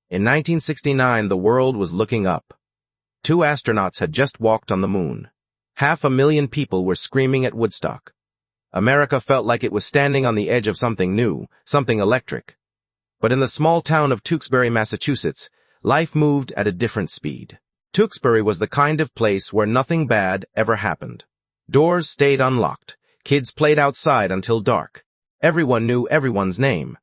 In 1969, the world was looking up. 2 astronauts had just walked on the moon. 500,000 people were screaming at Woodstock. America felt like it was standing on the edge of something new, something electric. But in the small town of Tewksbury, Massachusetts, life moved at a different speed. Tewksbury was the kind of place where nothing bad ever happened. Doors stayed unlocked. Kids played outside until dark. Everyone knew everyone's name.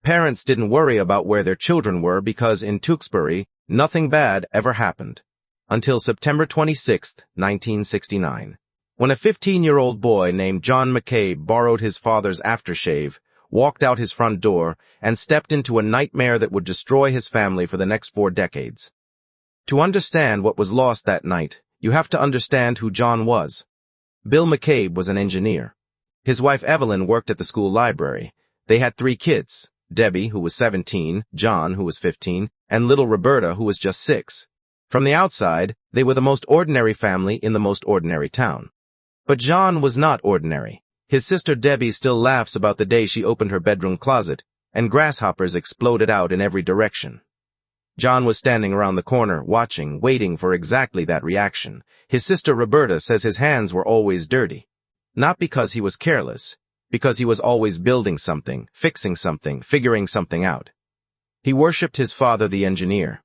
Parents didn't worry about where their children were because in Tewksbury, nothing bad ever happened. Until September 26, 1969, when a 15-year-old boy named John McCabe borrowed his father's aftershave, walked out his front door, and stepped into a nightmare that would destroy his family for the next 4 decades. To understand what was lost that night, you have to understand who John was. Bill McCabe was an engineer. His wife Evelyn worked at the school library. They had 3 kids. Debbie, who was 17, John, who was 15, and little Roberta, who was just 6. From the outside, they were the most ordinary family in the most ordinary town. But John was not ordinary. His sister Debbie still laughs about the day she opened her bedroom closet, and grasshoppers exploded out in every direction. John was standing around the corner, watching, waiting for exactly that reaction. His sister Roberta says his hands were always dirty. Not because he was careless, because he was always building something, fixing something, figuring something out. He worshipped his father, the engineer.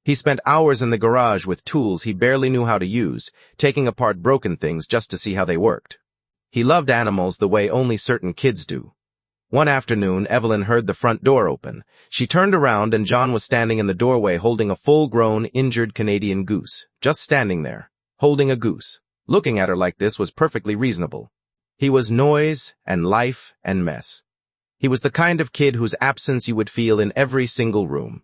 He spent hours in the garage with tools he barely knew how to use, taking apart broken things just to see how they worked. He loved animals the way only certain kids do. One afternoon, Evelyn heard the front door open. She turned around and John was standing in the doorway holding a full-grown, injured Canadian goose. Just standing there, holding a goose. Looking at her like this was perfectly reasonable. He was noise and life and mess. He was the kind of kid whose absence you would feel in every single room.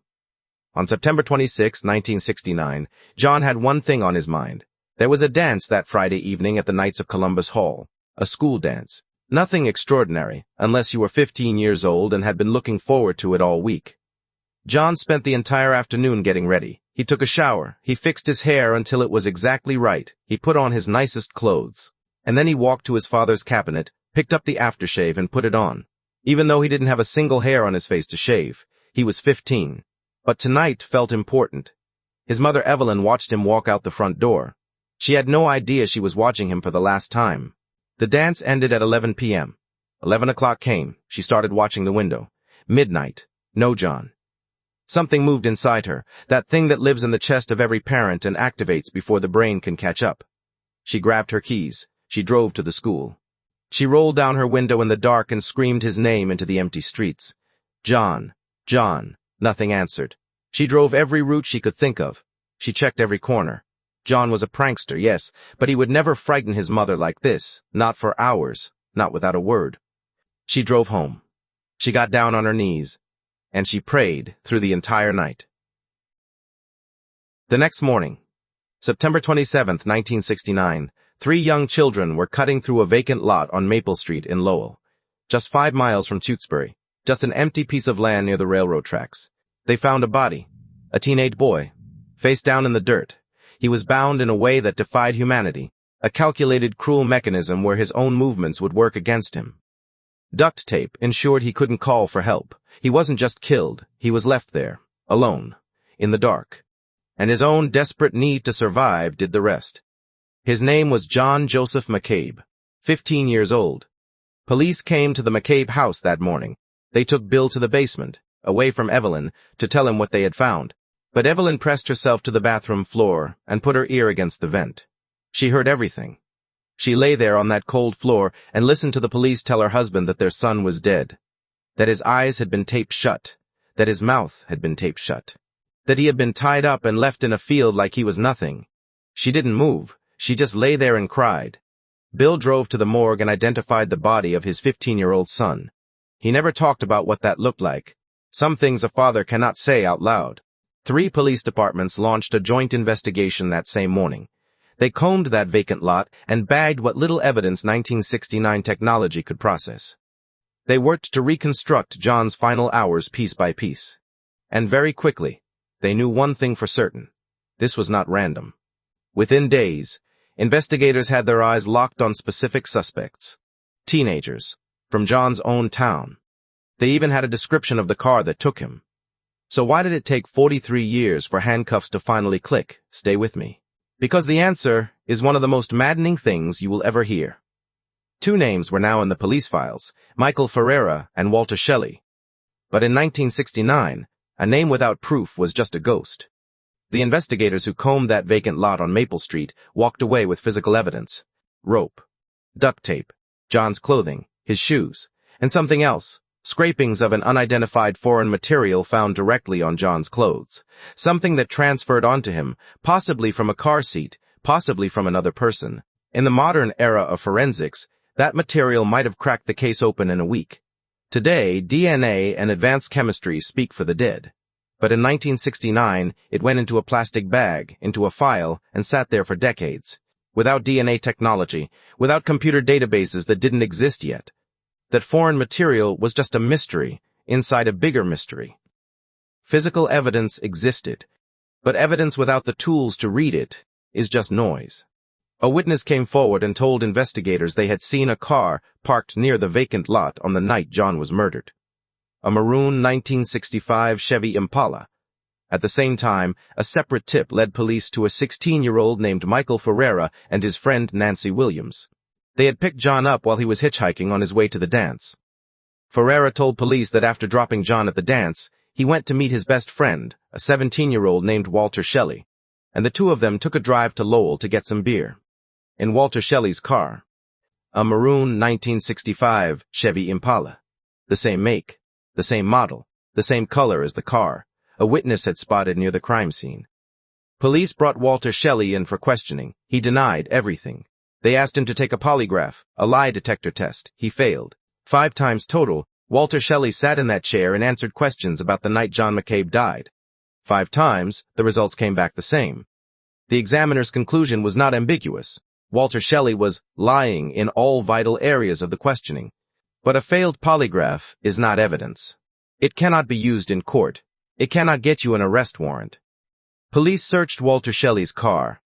On September 26, 1969, John had one thing on his mind. There was a dance that Friday evening at the Knights of Columbus Hall. A school dance. Nothing extraordinary, unless you were 15 years old and had been looking forward to it all week. John spent the entire afternoon getting ready. He took a shower. He fixed his hair until it was exactly right. He put on his nicest clothes. And then he walked to his father's cabinet, picked up the aftershave and put it on. Even though he didn't have a single hair on his face to shave, he was 15. But tonight felt important. His mother Evelyn watched him walk out the front door. She had no idea she was watching him for the last time. The dance ended at 11 p.m. 11 o'clock came. She started watching the window. Midnight. No John. Something moved inside her, that thing that lives in the chest of every parent and activates before the brain can catch up. She grabbed her keys. She drove to the school. She rolled down her window in the dark and screamed his name into the empty streets. John. John. Nothing answered. She drove every route she could think of. She checked every corner. John was a prankster, yes, but he would never frighten his mother like this, not for hours, not without a word. She drove home. She got down on her knees, and she prayed through the entire night. The next morning, September 27, 1969, 3 young children were cutting through a vacant lot on Maple Street in Lowell, just 5 miles from Tewksbury, just an empty piece of land near the railroad tracks. They found a body, a teenage boy, face down in the dirt. He was bound in a way that defied humanity, a calculated, cruel mechanism where his own movements would work against him. Duct tape ensured he couldn't call for help. He wasn't just killed, he was left there, alone, in the dark. And his own desperate need to survive did the rest. His name was John Joseph McCabe, 15 years old. Police came to the McCabe house that morning. They took Bill to the basement, away from Evelyn, to tell him what they had found. But Evelyn pressed herself to the bathroom floor and put her ear against the vent. She heard everything. She lay there on that cold floor and listened to the police tell her husband that their son was dead, that his eyes had been taped shut, that his mouth had been taped shut, that he had been tied up and left in a field like he was nothing. She didn't move. She just lay there and cried. Bill drove to the morgue and identified the body of his 15-year-old son. He never talked about what that looked like. Some things a father cannot say out loud. 3 police departments launched a joint investigation that same morning. They combed that vacant lot and bagged what little evidence 1969 technology could process. They worked to reconstruct John's final hours piece by piece. And very quickly, they knew one thing for certain. This was not random. Within days, investigators had their eyes locked on specific suspects. Teenagers, from John's own town. They even had a description of the car that took him. So why did it take 43 years for handcuffs to finally click? Stay with me. Because the answer is one of the most maddening things you will ever hear. Two names were now in the police files, Michael Ferreira and Walter Shelley. But in 1969, a name without proof was just a ghost. The investigators who combed that vacant lot on Maple Street walked away with physical evidence. Rope, duct tape, John's clothing, his shoes, and something else, scrapings of an unidentified foreign material found directly on John's clothes. Something that transferred onto him, possibly from a car seat, possibly from another person. In the modern era of forensics, that material might have cracked the case open in a week. Today, DNA and advanced chemistry speak for the dead. But in 1969, it went into a plastic bag, into a file, and sat there for decades. Without DNA technology, without computer databases that didn't exist yet. That foreign material was just a mystery inside a bigger mystery. Physical evidence existed, but evidence without the tools to read it is just noise. A witness came forward and told investigators they had seen a car parked near the vacant lot on the night John was murdered. A maroon 1965 Chevy Impala. At the same time, a separate tip led police to a 16-year-old named Michael Ferreira and his friend Nancy Williams. They had picked John up while he was hitchhiking on his way to the dance. Ferreira told police that after dropping John at the dance, he went to meet his best friend, a 17-year-old named Walter Shelley, and the two of them took a drive to Lowell to get some beer. In Walter Shelley's car, a maroon 1965 Chevy Impala. The same make, the same model, the same color as the car, a witness had spotted near the crime scene. Police brought Walter Shelley in for questioning. He denied everything. They asked him to take a polygraph, a lie detector test. He failed. 5 times total, Walter Shelley sat in that chair and answered questions about the night John McCabe died. 5 times, the results came back the same. The examiner's conclusion was not ambiguous. Walter Shelley was lying in all vital areas of the questioning. But a failed polygraph is not evidence. It cannot be used in court. It cannot get you an arrest warrant. Police searched Walter Shelley's car.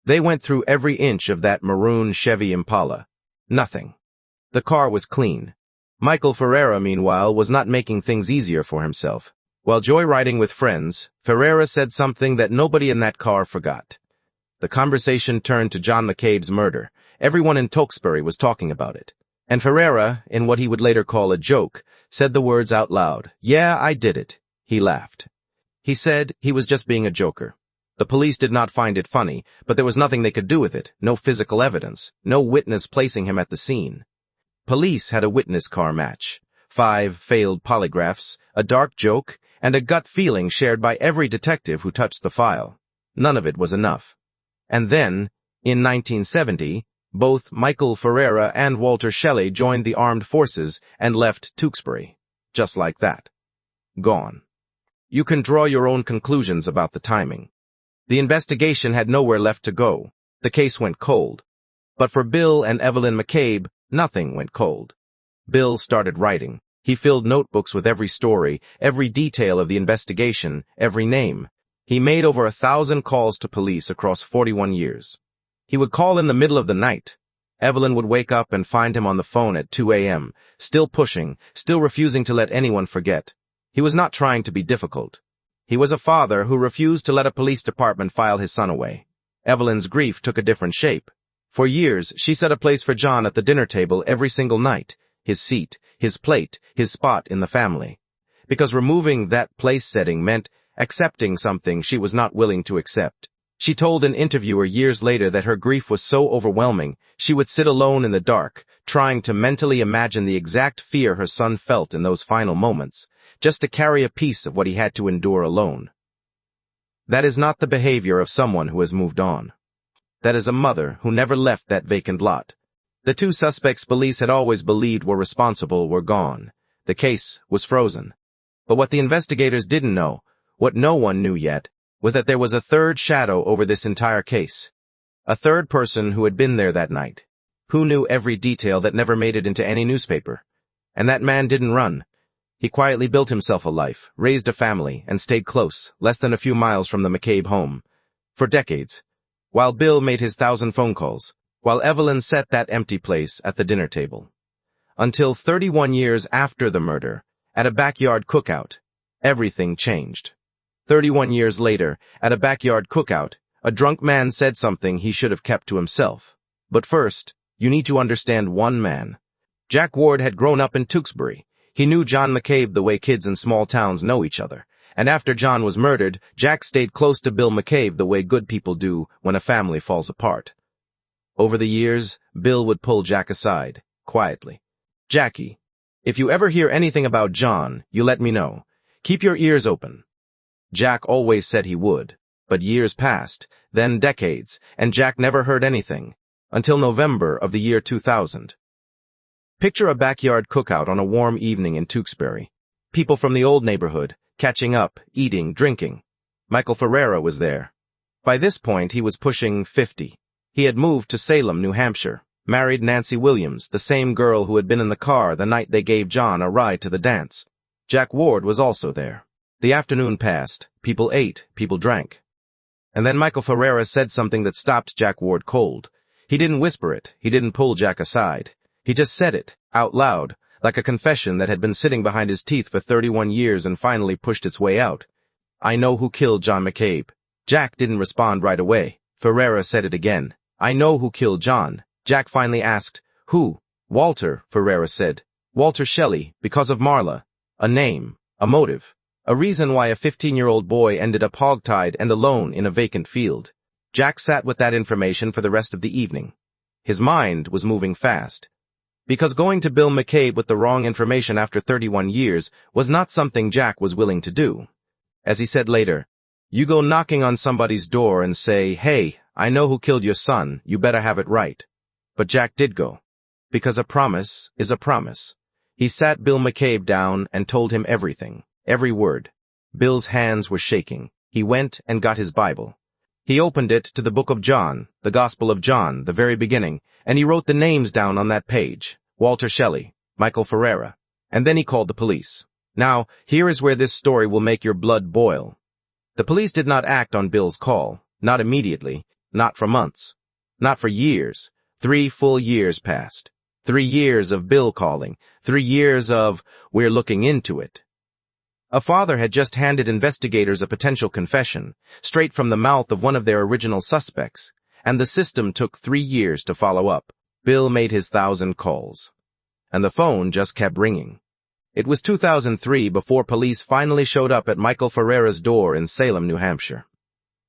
They went through every inch of that maroon Chevy Impala. Nothing. The car was clean. Michael Ferreira, meanwhile, was not making things easier for himself. While joyriding with friends, Ferreira said something that nobody in that car forgot. The conversation turned to John McCabe's murder. Everyone in Tewksbury was talking about it. And Ferreira, in what he would later call a joke, said the words out loud. "Yeah, I did it." He laughed. He said he was just being a joker. The police did not find it funny, but there was nothing they could do with it. No physical evidence. No witness placing him at the scene. Police had a witness car match. 5 failed polygraphs, a dark joke, and a gut feeling shared by every detective who touched the file. None of it was enough. And then, in 1970, both Michael Ferreira and Walter Shelley joined the armed forces and left Tewksbury. Just like that. Gone. You can draw your own conclusions about the timing. The investigation had nowhere left to go. The case went cold. But for Bill and Evelyn McCabe, nothing went cold. Bill started writing. He filled notebooks with every story, every detail of the investigation, every name. He made over 1,000 calls to police across 41 years. He would call in the middle of the night. Evelyn would wake up and find him on the phone at 2 a.m., still pushing, still refusing to let anyone forget. He was not trying to be difficult. He was a father who refused to let a police department file his son away. Evelyn's grief took a different shape. For years, she set a place for John at the dinner table every single night, his seat, his plate, his spot in the family. Because removing that place setting meant accepting something she was not willing to accept. She told an interviewer years later that her grief was so overwhelming, she would sit alone in the dark, trying to mentally imagine the exact fear her son felt in those final moments, just to carry a piece of what he had to endure alone. That is not the behavior of someone who has moved on. That is a mother who never left that vacant lot. The 2 suspects police had always believed were responsible were gone. The case was frozen. But what the investigators didn't know, what no one knew yet, was that there was a third shadow over this entire case. A third person who had been there that night. Who knew every detail that never made it into any newspaper. And that man didn't run. He quietly built himself a life, raised a family, and stayed close, less than a few miles from the McCabe home. For decades. While Bill made his 1,000 phone calls. While Evelyn set that empty place at the dinner table. Until 31 years after the murder, at a backyard cookout, everything changed. 31 years later, at a backyard cookout, a drunk man said something he should have kept to himself. But first, you need to understand one man. Jack Ward had grown up in Tewksbury. He knew John McCabe the way kids in small towns know each other. And after John was murdered, Jack stayed close to Bill McCabe the way good people do when a family falls apart. Over the years, Bill would pull Jack aside, quietly. "Jackie, if you ever hear anything about John, you let me know. Keep your ears open." Jack always said he would, but years passed, then decades, and Jack never heard anything, until November of the year 2000. Picture a backyard cookout on a warm evening in Tewksbury. People from the old neighborhood, catching up, eating, drinking. Michael Ferreira was there. By this point, he was pushing 50. He had moved to Salem, New Hampshire, married Nancy Williams, the same girl who had been in the car the night they gave John a ride to the dance. Jack Ward was also there. The afternoon passed. People ate, people drank. And then Michael Ferreira said something that stopped Jack Ward cold. He didn't whisper it. He didn't pull Jack aside. He just said it, out loud, like a confession that had been sitting behind his teeth for 31 years and finally pushed its way out. "I know who killed John McCabe." Jack didn't respond right away. Ferreira said it again. "I know who killed John." Jack finally asked, "Who?" "Walter," Ferreira said. "Walter Shelley, because of Marla. A name, a motive, a reason why a 15-year-old boy ended up hogtied and alone in a vacant field." Jack sat with that information for the rest of the evening. His mind was moving fast. Because going to Bill McCabe with the wrong information after 31 years was not something Jack was willing to do. As he said later, "You go knocking on somebody's door and say, 'Hey, I know who killed your son, you better have it right.'" But Jack did go. Because a promise is a promise. He sat Bill McCabe down and told him everything, every word. Bill's hands were shaking. He went and got his Bible. He opened it to the book of John, the Gospel of John, the very beginning, and he wrote the names down on that page. Walter Shelley, Michael Ferreira. And then he called the police. Now, here is where this story will make your blood boil. The police did not act on Bill's call. Not immediately. Not for months. Not for years. 3 full years passed. 3 years of Bill calling. 3 years of, "We're looking into it." A father had just handed investigators a potential confession, straight from the mouth of one of their original suspects, and the system took 3 years to follow up. Bill made his 1,000 calls. And the phone just kept ringing. It was 2003 before police finally showed up at Michael Ferreira's door in Salem, New Hampshire.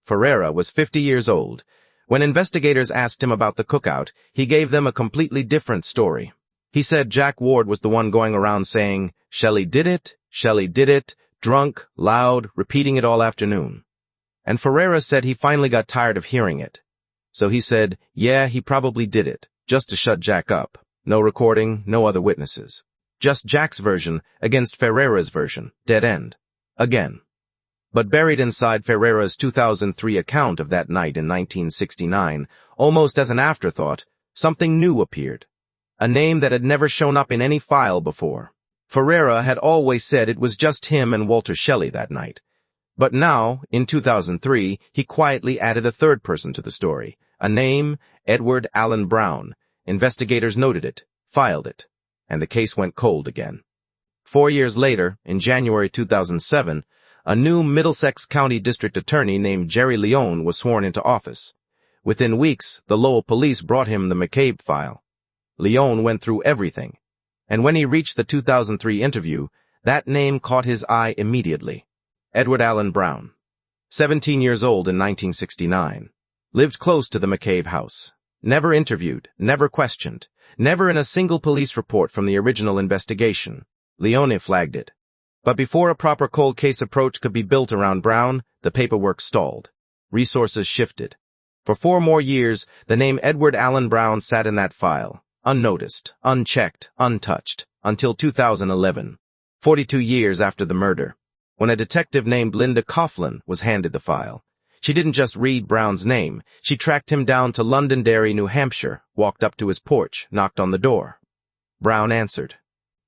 Ferreira was 50 years old. When investigators asked him about the cookout, he gave them a completely different story. He said Jack Ward was the one going around saying, "Shelley did it, drunk, loud, repeating it all afternoon." And Ferreira said he finally got tired of hearing it. So he said, yeah, he probably did it, just to shut Jack up. No recording, no other witnesses. Just Jack's version against Ferreira's version, dead end. Again. But buried inside Ferreira's 2003 account of that night in 1969, almost as an afterthought, something new appeared. A name that had never shown up in any file before. Ferreira had always said it was just him and Walter Shelley that night. But now, in 2003, he quietly added a third person to the story. A name, Edward Allen Brown. Investigators noted it, filed it, and the case went cold again. 4 years later, in January 2007, a new Middlesex County District Attorney named Jerry Leone was sworn into office. Within weeks, the Lowell police brought him the McCabe file. Leone went through everything. And when he reached the 2003 interview, that name caught his eye immediately. Edward Allen Brown. 17 years old in 1969. Lived close to the McCabe house. Never interviewed, never questioned, never in a single police report from the original investigation. Leone flagged it. But before a proper cold case approach could be built around Brown, the paperwork stalled. Resources shifted. For 4 more years, the name Edward Allen Brown sat in that file. Unnoticed, unchecked, untouched, until 2011, 42 years after the murder, when a detective named Linda Coughlin was handed the file. She didn't just read Brown's name, she tracked him down to Londonderry, New Hampshire, walked up to his porch, knocked on the door. Brown answered.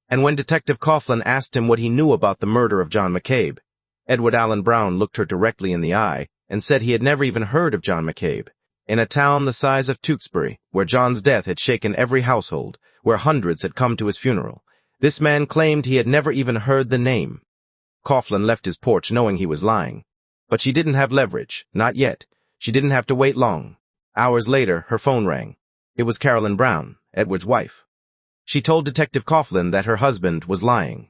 And when Detective Coughlin asked him what he knew about the murder of John McCabe, Edward Allen Brown looked her directly in the eye and said he had never even heard of John McCabe. In a town the size of Tewksbury, where John's death had shaken every household, where hundreds had come to his funeral, this man claimed he had never even heard the name. Coughlin left his porch knowing he was lying. But she didn't have leverage, not yet. She didn't have to wait long. Hours later, her phone rang. It was Carolyn Brown, Edward's wife. She told Detective Coughlin that her husband was lying.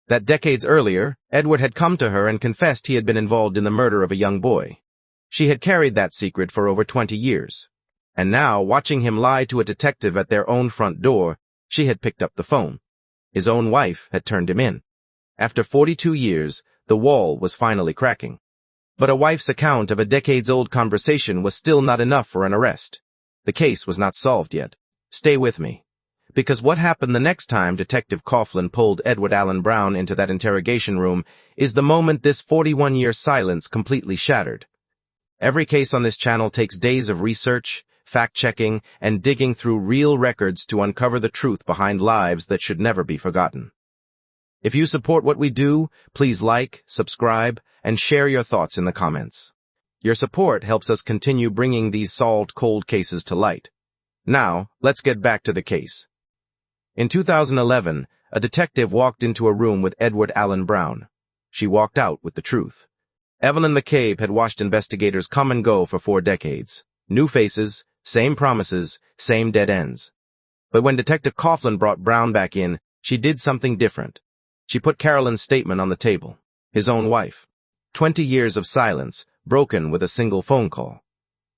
That decades earlier, Edward had come to her and confessed he had been involved in the murder of a young boy. She had carried that secret for over 20 years. And now, watching him lie to a detective at their own front door, she had picked up the phone. His own wife had turned him in. After 42 years, the wall was finally cracking. But a wife's account of a decades-old conversation was still not enough for an arrest. The case was not solved yet. Stay with me. Because what happened the next time Detective Coughlin pulled Edward Allen Brown into that interrogation room is the moment this 41-year silence completely shattered. Every case on this channel takes days of research, fact-checking, and digging through real records to uncover the truth behind lives that should never be forgotten. If you support what we do, please like, subscribe, and share your thoughts in the comments. Your support helps us continue bringing these solved cold cases to light. Now, let's get back to the case. In 2011, a detective walked into a room with Edward Allen Brown. She walked out with the truth. John McCabe had watched investigators come and go for 4 decades. New faces, same promises, same dead ends. But when Detective Coughlin brought Brown back in, she did something different. She put Carolyn's statement on the table. His own wife. 20 years of silence, broken with a single phone call.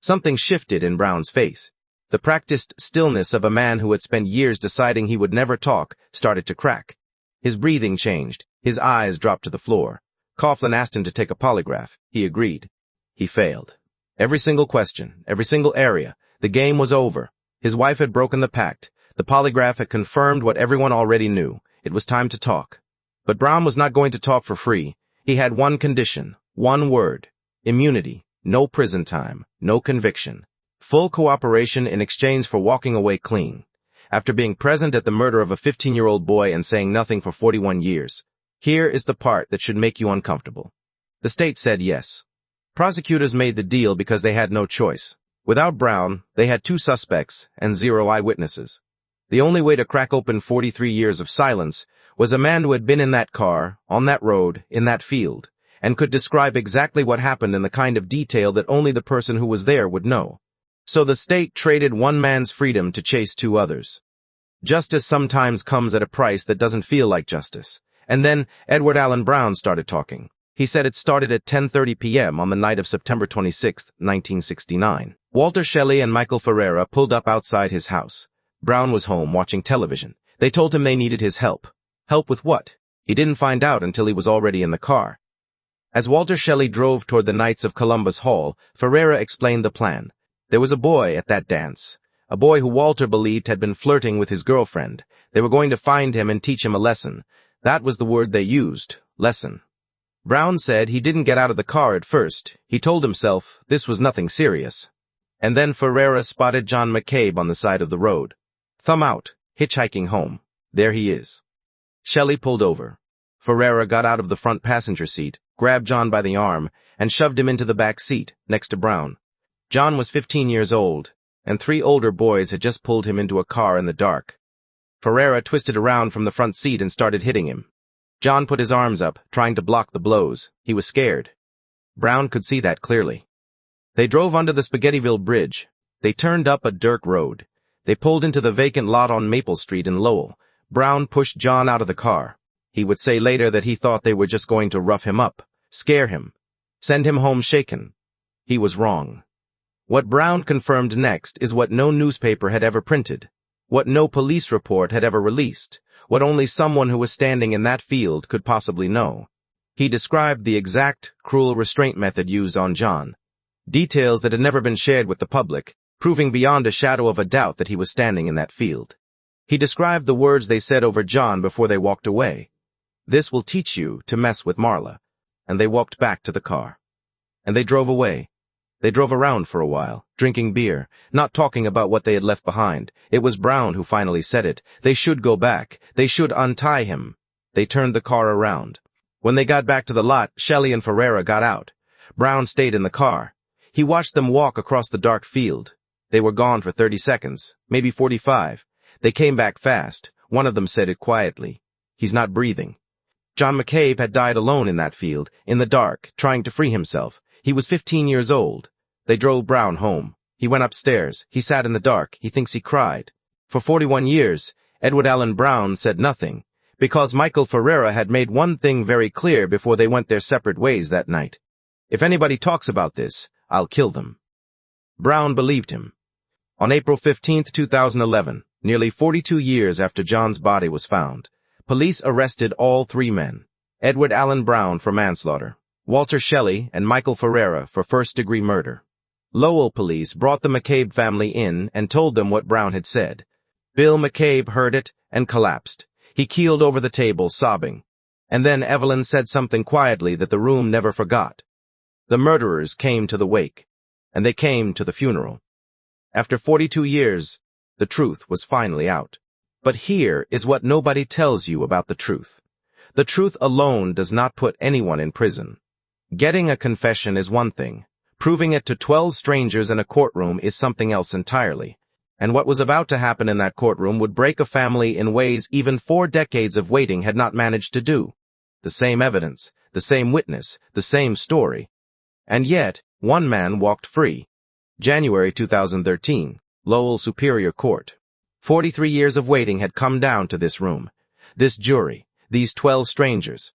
Something shifted in Brown's face. The practiced stillness of a man who had spent years deciding he would never talk started to crack. His breathing changed. His eyes dropped to the floor. Coughlin asked him to take a polygraph. He agreed. He failed. Every single question, every single area. The game was over. His wife had broken the pact. The polygraph had confirmed what everyone already knew. It was time to talk. But Brown was not going to talk for free. He had one condition, one word. Immunity. No prison time. No conviction. Full cooperation in exchange for walking away clean. After being present at the murder of a 15-year-old boy and saying nothing for 41 years. Here is the part that should make you uncomfortable. The state said yes. Prosecutors made the deal because they had no choice. Without Brown, they had 2 suspects and 0 eyewitnesses. The only way to crack open 43 years of silence was a man who had been in that car, on that road, in that field, and could describe exactly what happened in the kind of detail that only the person who was there would know. So the state traded one man's freedom to chase 2 others. Justice sometimes comes at a price that doesn't feel like justice. And then Edward Allen Brown started talking. He said it started at 10:30 p.m. on the night of September 26, 1969. Walter Shelley and Michael Ferreira pulled up outside his house. Brown was home watching television. They told him they needed his help. Help with what? He didn't find out until he was already in the car. As Walter Shelley drove toward the Knights of Columbus Hall, Ferreira explained the plan. There was a boy at that dance. A boy who Walter believed had been flirting with his girlfriend. They were going to find him and teach him a lesson. That was the word they used, lesson. Brown said he didn't get out of the car at first. He told himself this was nothing serious. And then Ferreira spotted John McCabe on the side of the road. Thumb out, hitchhiking home. There he is. Shelley pulled over. Ferreira got out of the front passenger seat, grabbed John by the arm, and shoved him into the back seat, next to Brown. John was 15 years old, and 3 older boys had just pulled him into a car in the dark. Ferreira twisted around from the front seat and started hitting him. John put his arms up, trying to block the blows. He was scared. Brown could see that clearly. They drove under the Spaghettiville Bridge. They turned up a dirt road. They pulled into the vacant lot on Maple Street in Lowell. Brown pushed John out of the car. He would say later that he thought they were just going to rough him up, scare him, send him home shaken. He was wrong. What Brown confirmed next is what no newspaper had ever printed, what no police report had ever released, what only someone who was standing in that field could possibly know. He described the exact, cruel restraint method used on John, details that had never been shared with the public, proving beyond a shadow of a doubt that he was standing in that field. He described the words they said over John before they walked away. This will teach you to mess with Marla. And they walked back to the car. And they drove away. They drove around for a while, drinking beer, not talking about what they had left behind. It was Brown who finally said it. They should go back. They should untie him. They turned the car around. When they got back to the lot, Shelley and Ferreira got out. Brown stayed in the car. He watched them walk across the dark field. They were gone for 30 seconds, maybe 45. They came back fast. One of them said it quietly. He's not breathing. John McCabe had died alone in that field, in the dark, trying to free himself. He was 15 years old. They drove Brown home. He went upstairs. He sat in the dark. He thinks he cried. For 41 years, Edward Allen Brown said nothing, because Michael Ferreira had made one thing very clear before they went their separate ways that night. If anybody talks about this, I'll kill them. Brown believed him. On April 15, 2011, nearly 42 years after John's body was found, police arrested all three men: Edward Allen Brown for manslaughter, Walter Shelley and Michael Ferreira for first-degree murder. Lowell police brought the McCabe family in and told them what Brown had said. Bill McCabe heard it and collapsed. He keeled over the table, sobbing. And then Evelyn said something quietly that the room never forgot. The murderers came to the wake, and they came to the funeral. After 42 years, the truth was finally out. But here is what nobody tells you about the truth. The truth alone does not put anyone in prison. Getting a confession is one thing. Proving it to 12 strangers in a courtroom is something else entirely. And what was about to happen in that courtroom would break a family in ways even 4 decades of waiting had not managed to do. The same evidence, the same witness, the same story. And yet, one man walked free. January 2013, Lowell Superior Court. 43 years of waiting had come down to this room, this jury, these 12 strangers.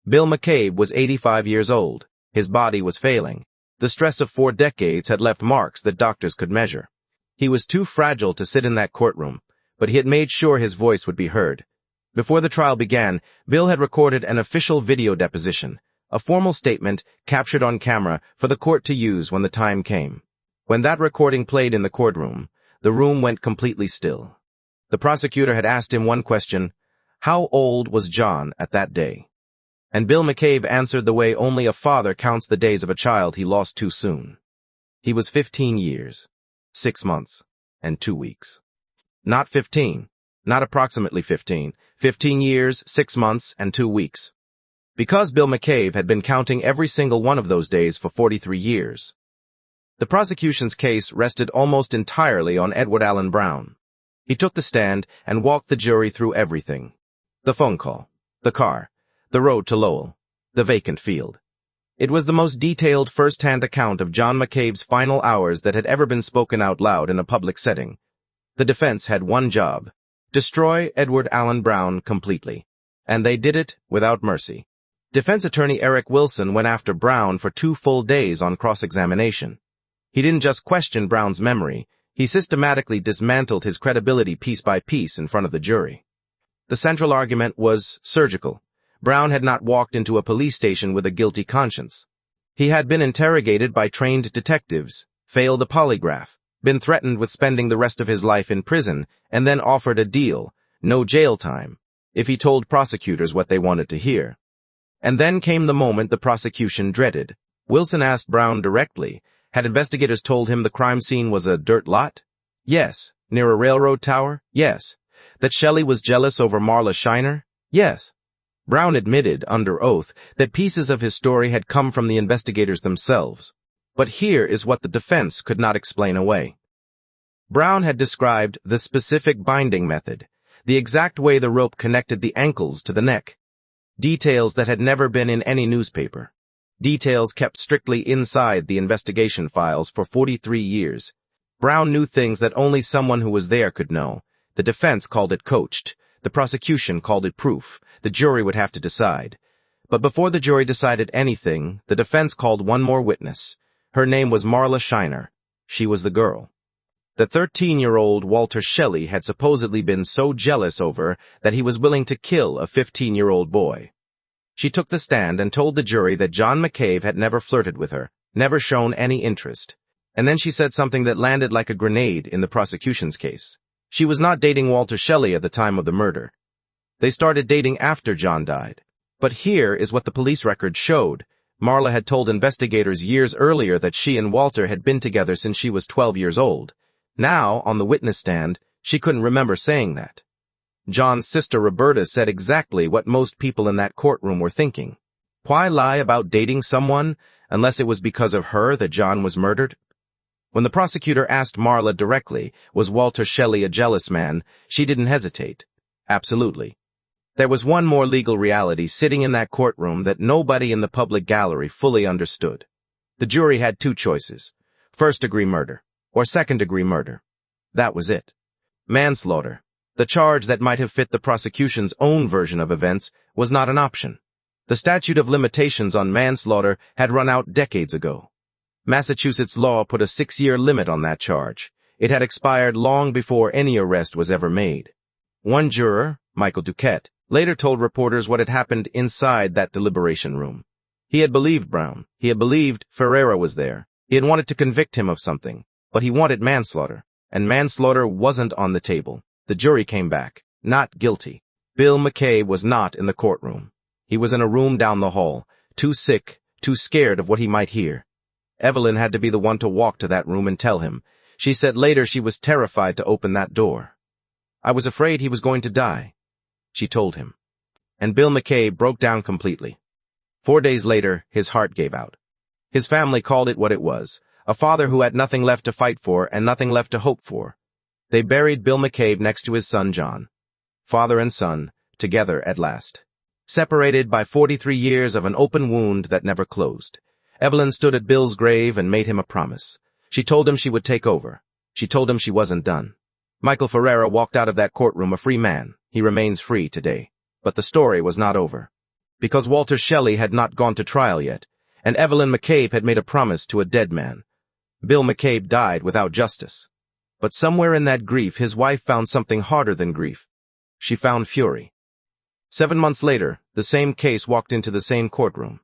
Bill McCabe was 85 years old. His body was failing. The stress of 4 decades had left marks that doctors could measure. He was too fragile to sit in that courtroom, but he had made sure his voice would be heard. Before the trial began, Bill had recorded an official video deposition, a formal statement captured on camera for the court to use when the time came. When that recording played in the courtroom, the room went completely still. The prosecutor had asked him one question: how old was John at that day? And Bill McCabe answered the way only a father counts the days of a child he lost too soon. He was 15 years, 6 months, and 2 weeks. Not 15, not approximately 15, 15 years, 6 months, and 2 weeks. Because Bill McCabe had been counting every single one of those days for 43 years. The prosecution's case rested almost entirely on Edward Allen Brown. He took the stand and walked the jury through everything. The phone call, the car, the road to Lowell, the vacant field. It was the most detailed first-hand account of John McCabe's final hours that had ever been spoken out loud in a public setting. The defense had one job: destroy Edward Allen Brown completely. And they did it without mercy. Defense attorney Eric Wilson went after Brown for 2 full days on cross-examination. He didn't just question Brown's memory, he systematically dismantled his credibility piece by piece in front of the jury. The central argument was surgical. Brown had not walked into a police station with a guilty conscience. He had been interrogated by trained detectives, failed a polygraph, been threatened with spending the rest of his life in prison, and then offered a deal, no jail time, if he told prosecutors what they wanted to hear. And then came the moment the prosecution dreaded. Wilson asked Brown directly, had investigators told him the crime scene was a dirt lot? Yes. Near a railroad tower? Yes. That Shelley was jealous over Marla Shiner? Yes. Brown admitted, under oath, that pieces of his story had come from the investigators themselves. But here is what the defense could not explain away. Brown had described the specific binding method, the exact way the rope connected the ankles to the neck. Details that had never been in any newspaper. Details kept strictly inside the investigation files for 43 years. Brown knew things that only someone who was there could know. The defense called it coached. The prosecution called it proof. The jury would have to decide. But before the jury decided anything, the defense called one more witness. Her name was Marla Shiner. She was the girl. The 13-year-old Walter Shelley had supposedly been so jealous over that he was willing to kill a 15-year-old boy. She took the stand and told the jury that John McCabe had never flirted with her, never shown any interest. And then she said something that landed like a grenade in the prosecution's case. She was not dating Walter Shelley at the time of the murder. They started dating after John died. But here is what the police record showed. Marla had told investigators years earlier that she and Walter had been together since she was 12 years old. Now, on the witness stand, she couldn't remember saying that. John's sister Roberta said exactly what most people in that courtroom were thinking. Why lie about dating someone unless it was because of her that John was murdered? When the prosecutor asked Marla directly, was Walter Shelley a jealous man, she didn't hesitate. Absolutely. There was one more legal reality sitting in that courtroom that nobody in the public gallery fully understood. The jury had two choices: first-degree murder or second-degree murder. That was it. Manslaughter, the charge that might have fit the prosecution's own version of events, was not an option. The statute of limitations on manslaughter had run out decades ago. Massachusetts law put a 6-year limit on that charge. It had expired long before any arrest was ever made. One juror, Michael Duquette, later told reporters what had happened inside that deliberation room. He had believed Brown. He had believed Ferreira was there. He had wanted to convict him of something, but he wanted manslaughter, and manslaughter wasn't on the table. The jury came back, not guilty. Bill McCabe was not in the courtroom. He was in a room down the hall, too sick, too scared of what he might hear. Evelyn had to be the one to walk to that room and tell him. She said later she was terrified to open that door. "I was afraid he was going to die," she told him. And Bill McCabe broke down completely. 4 days later, his heart gave out. His family called it what it was, a father who had nothing left to fight for and nothing left to hope for. They buried Bill McCabe next to his son John. Father and son, together at last. Separated by 43 years of an open wound that never closed. Evelyn stood at Bill's grave and made him a promise. She told him she would take over. She told him she wasn't done. Michael Ferreira walked out of that courtroom a free man. He remains free today. But the story was not over. Because Walter Shelley had not gone to trial yet, and Evelyn McCabe had made a promise to a dead man. Bill McCabe died without justice. But somewhere in that grief, his wife found something harder than grief. She found fury. 7 months later, the same case walked into the same courtroom.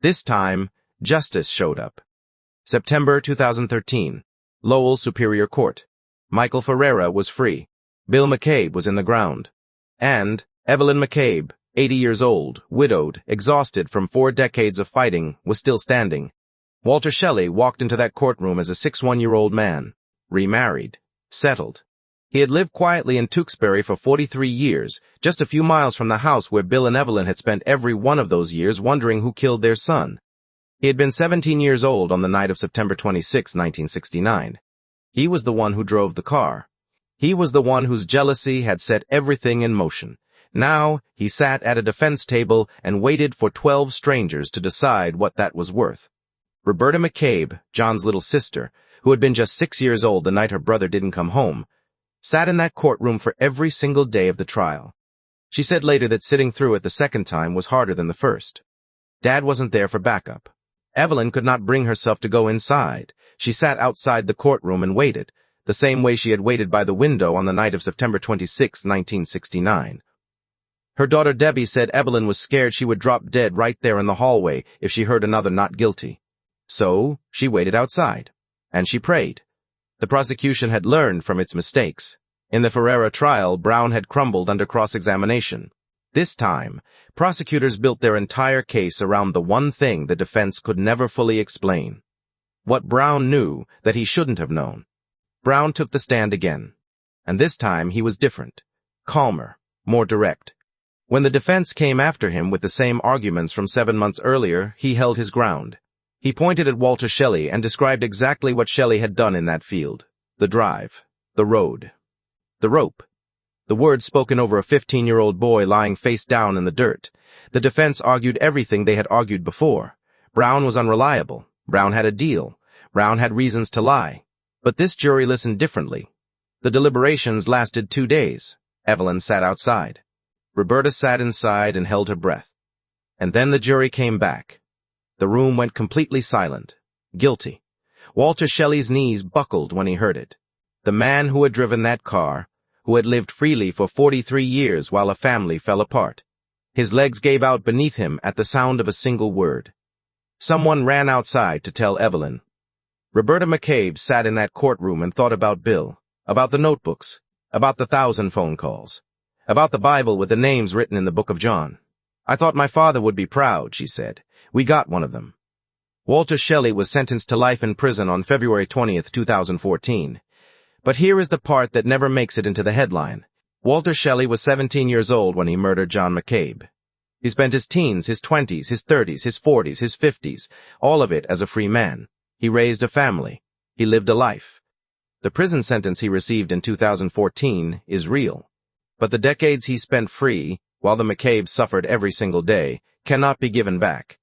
This time, justice showed up. September 2013, Lowell Superior Court. Michael Ferreira was free. Bill McCabe was in the ground. And Evelyn McCabe, 80 years old, widowed, exhausted from 4 decades of fighting, was still standing. Walter Shelley walked into that courtroom as a 61-year-old man, remarried, settled. He had lived quietly in Tewksbury for 43 years, just a few miles from the house where Bill and Evelyn had spent every one of those years wondering who killed their son. He had been 17 years old on the night of September 26, 1969. He was the one who drove the car. He was the one whose jealousy had set everything in motion. Now, he sat at a defense table and waited for 12 strangers to decide what that was worth. Roberta McCabe, John's little sister, who had been just 6 years old the night her brother didn't come home, sat in that courtroom for every single day of the trial. She said later that sitting through it the second time was harder than the first. Dad wasn't there for backup. Evelyn could not bring herself to go inside. She sat outside the courtroom and waited, the same way she had waited by the window on the night of September 26, 1969. Her daughter Debbie said Evelyn was scared she would drop dead right there in the hallway if she heard another not guilty. So, she waited outside. And she prayed. The prosecution had learned from its mistakes. In the Ferreira trial, Brown had crumbled under cross-examination. This time, prosecutors built their entire case around the one thing the defense could never fully explain. What Brown knew that he shouldn't have known. Brown took the stand again. And this time he was different. Calmer, more direct. When the defense came after him with the same arguments from 7 months earlier, he held his ground. He pointed at Walter Shelley and described exactly what Shelley had done in that field. The drive. The road. The rope. The words spoken over a 15-year-old boy lying face down in the dirt. The defense argued everything they had argued before. Brown was unreliable. Brown had a deal. Brown had reasons to lie. But this jury listened differently. The deliberations lasted 2 days. Evelyn sat outside. Roberta sat inside and held her breath. And then the jury came back. The room went completely silent. Guilty. Walter Shelley's knees buckled when he heard it. The man who had driven that car, who had lived freely for 43 years while a family fell apart. His legs gave out beneath him at the sound of a single word. Someone ran outside to tell Evelyn. Roberta McCabe sat in that courtroom and thought about Bill, about the notebooks, about the 1,000 phone calls, about the Bible with the names written in the book of John. "I thought my father would be proud," she said. "We got one of them." Walter Shelley was sentenced to life in prison on February 20th, 2014. But here is the part that never makes it into the headline. Walter Shelley was 17 years old when he murdered John McCabe. He spent his teens, his 20s, his 30s, his 40s, his 50s, all of it as a free man. He raised a family. He lived a life. The prison sentence he received in 2014 is real. But the decades he spent free, while the McCabes suffered every single day, cannot be given back.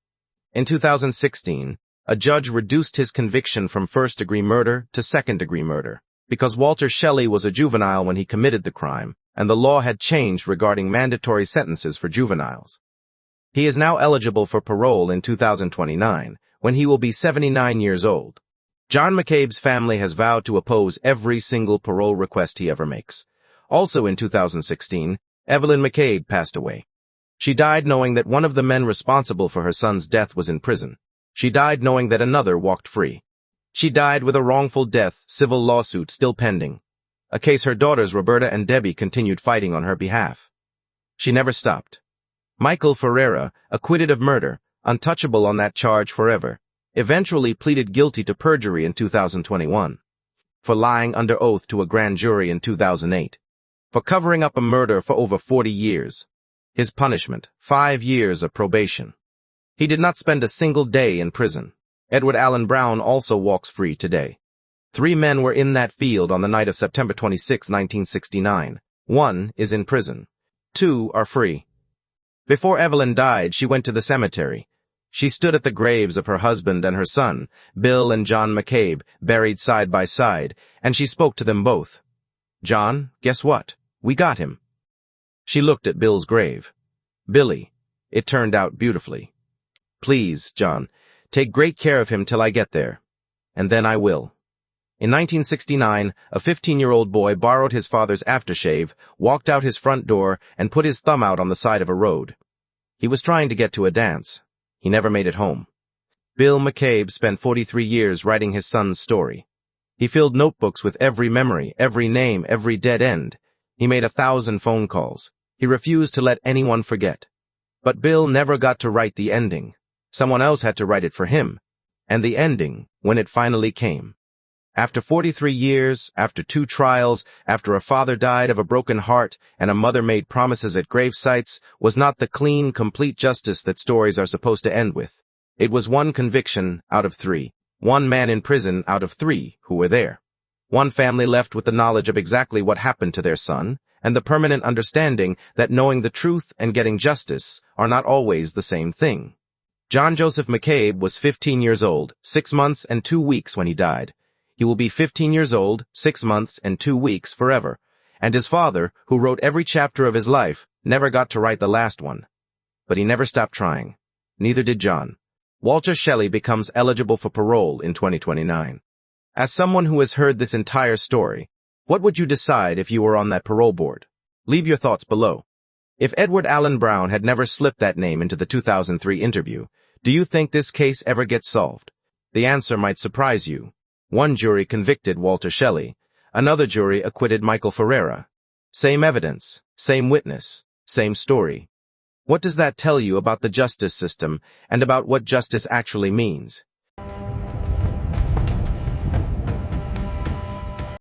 In 2016, a judge reduced his conviction from first-degree murder to second-degree murder because Walter Shelley was a juvenile when he committed the crime, and the law had changed regarding mandatory sentences for juveniles. He is now eligible for parole in 2029, when he will be 79 years old. John McCabe's family has vowed to oppose every single parole request he ever makes. Also in 2016, Evelyn McCabe passed away. She died knowing that one of the men responsible for her son's death was in prison. She died knowing that another walked free. She died with a wrongful death civil lawsuit still pending, a case her daughters Roberta and Debbie continued fighting on her behalf. She never stopped. Michael Ferreira, acquitted of murder, untouchable on that charge forever, eventually pleaded guilty to perjury in 2021, for lying under oath to a grand jury in 2008, for covering up a murder for over 40 years. His punishment, 5 years of probation. He did not spend a single day in prison. Edward Allen Brown also walks free today. 3 men were in that field on the night of September 26, 1969. 1 is in prison. 2 are free. Before Evelyn died, she went to the cemetery. She stood at the graves of her husband and her son, Bill and John McCabe, buried side by side, and she spoke to them both. "John, guess what? We got him." She looked at Bill's grave. "Billy, it turned out beautifully. Please, John, take great care of him till I get there. And then I will." In 1969, a 15-year-old boy borrowed his father's aftershave, walked out his front door, and put his thumb out on the side of a road. He was trying to get to a dance. He never made it home. Bill McCabe spent 43 years writing his son's story. He filled notebooks with every memory, every name, every dead end. He made 1,000 phone calls. He refused to let anyone forget. But Bill never got to write the ending. Someone else had to write it for him. And the ending, when it finally came. After 43 years, after 2 trials, after a father died of a broken heart and a mother made promises at grave sites, was not the clean, complete justice that stories are supposed to end with. It was 1 conviction out of 3, 1 man in prison out of 3 who were there. 1 family left with the knowledge of exactly what happened to their son, and the permanent understanding that knowing the truth and getting justice are not always the same thing. John Joseph McCabe was 15 years old, 6 months and 2 weeks when he died. He will be 15 years old, 6 months and 2 weeks forever. And his father, who wrote every chapter of his life, never got to write the last one. But he never stopped trying. Neither did John. Walter Shelley becomes eligible for parole in 2029. As someone who has heard this entire story, what would you decide if you were on that parole board? Leave your thoughts below. If Edward Allen Brown had never slipped that name into the 2003 interview, do you think this case ever gets solved? The answer might surprise you. 1 jury convicted Walter Shelley. Another jury acquitted Michael Ferreira. Same evidence, same witness, same story. What does that tell you about the justice system and about what justice actually means?